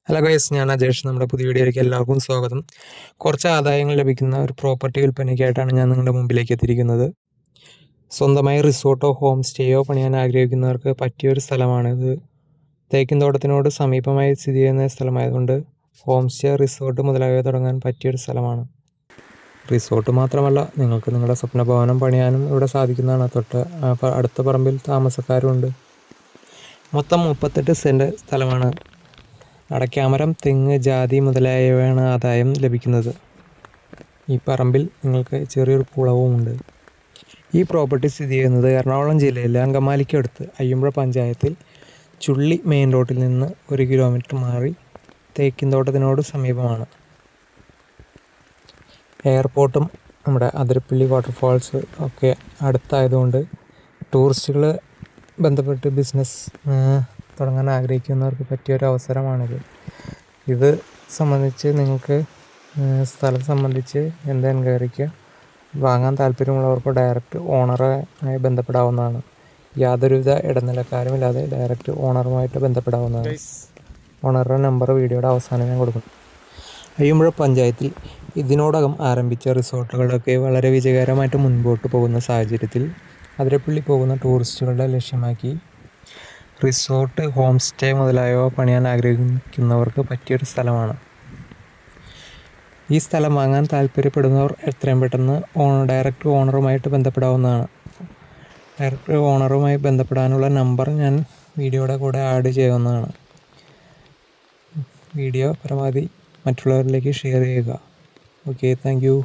Hello guys, ഞാൻ അജേഷ്. നമ്മുടെ പുതിയ വീഡിയോയിലേക്ക് എല്ലാവർക്കും സ്വാഗതം. കുറച്ച് ആദായങ്ങൾ ലഭിക്കുന്ന ഒരു പ്രോപ്പർട്ടി വിൽപ്പനയ്ക്കായിട്ടാണ് ഞാൻ നിങ്ങളുടെ മുമ്പിലേക്ക് എത്തിയിരിക്കുന്നത്. സ്വന്തമായി റിസോർട്ടോ ഹോം സ്റ്റേയോ പണിയാൻ ആഗ്രഹിക്കുന്നവർക്ക് പറ്റിയൊരു സ്ഥലമാണിത്. തേക്കിൻതോട്ടത്തിനോട് സമീപമായി സ്ഥിതി ചെയ്യുന്ന സ്ഥലമായതുകൊണ്ട് ഹോം സ്റ്റേ, റിസോർട്ട് മുതലായവ തുടങ്ങാൻ പറ്റിയൊരു സ്ഥലമാണ്. റിസോർട്ട് മാത്രമല്ല, നിങ്ങൾക്ക് നിങ്ങളുടെ സ്വപ്നഭവനം പണിയാനും ഇവിടെ സാധിക്കുന്നതാണ്. അടുത്ത പറമ്പിൽ താമസക്കാരുമുണ്ട്. മൊത്തം 38 സെൻറ്റ് സ്ഥലമാണ്. അടയ്ക്കാമരം, തെങ്ങ്, ജാതി മുതലായവയാണ് ആദായം ലഭിക്കുന്നത്. ഈ പറമ്പിൽ നിങ്ങൾക്ക് ചെറിയൊരു കുളവുമുണ്ട്. ഈ പ്രോപ്പർട്ടി സ്ഥിതി ചെയ്യുന്നത് എറണാകുളം ജില്ലയിലെ അങ്കമാലിക്കടുത്ത് അയ്യമ്പുഴ പഞ്ചായത്തിൽ ചുള്ളി മെയിൻ റോഡിൽ നിന്ന് 1 കിലോമീറ്റർ മാറി തേക്കിൻതോട്ടത്തിനോട് സമീപമാണ്. എയർപോർട്ടും നമ്മുടെ അതിരപ്പള്ളി വാട്ടർഫാൾസ് ഒക്കെ അടുത്തായതുകൊണ്ട് ടൂറിസ്റ്റുകൾ ബന്ധപ്പെട്ട് ബിസിനസ് തുടങ്ങാൻ ആഗ്രഹിക്കുന്നവർക്ക് പറ്റിയൊരു അവസരമാണിത്. ഇത് സംബന്ധിച്ച് നിങ്ങൾക്ക് സ്ഥലം സംബന്ധിച്ച് എന്ത് എൻക്വയറിക്ക് വാങ്ങാൻ താല്പര്യമുള്ളവർക്ക് ഡയറക്റ്റ് ഓണറുമായി ബന്ധപ്പെടാവുന്നതാണ്. യാതൊരുവിധ ഇടനിലക്കാരുമില്ലാതെ ഡയറക്റ്റ് ഓണറുമായിട്ട് ബന്ധപ്പെടാവുന്നതാണ്. ഓണറുടെ നമ്പർ വീഡിയോയുടെ അവസാനം ഞാൻ കൊടുക്കും. അയ്യമ്പുഴ പഞ്ചായത്തിൽ ഇതിനോടകം ആരംഭിച്ച റിസോർട്ടുകളൊക്കെ വളരെ വിജയകരമായിട്ട് മുൻപോട്ട് പോകുന്ന സാഹചര്യത്തിൽ അതിരപ്പള്ളി പോകുന്ന ടൂറിസ്റ്റുകളുടെ ലക്ഷ്യമാക്കി റിസോർട്ട്, ഹോം സ്റ്റേ മുതലായവ പണിയാൻ ആഗ്രഹിക്കുന്നവർക്ക് പറ്റിയൊരു സ്ഥലമാണ്. ഈ സ്ഥലം വാങ്ങാൻ താല്പര്യപ്പെടുന്നവർ എത്രയും പെട്ടെന്ന് ഡയറക്റ്റ് ഓണറുമായിട്ട് ബന്ധപ്പെടാവുന്നതാണ്. ഡയറക്റ്റ് ഓണറുമായി ബന്ധപ്പെടാനുള്ള നമ്പർ ഞാൻ വീഡിയോയുടെ കൂടെ ആഡ് ചെയ്യാവുന്നതാണ്. വീഡിയോ പരമാവധി മറ്റുള്ളവരിലേക്ക് ഷെയർ ചെയ്യുക. Okay, thank you.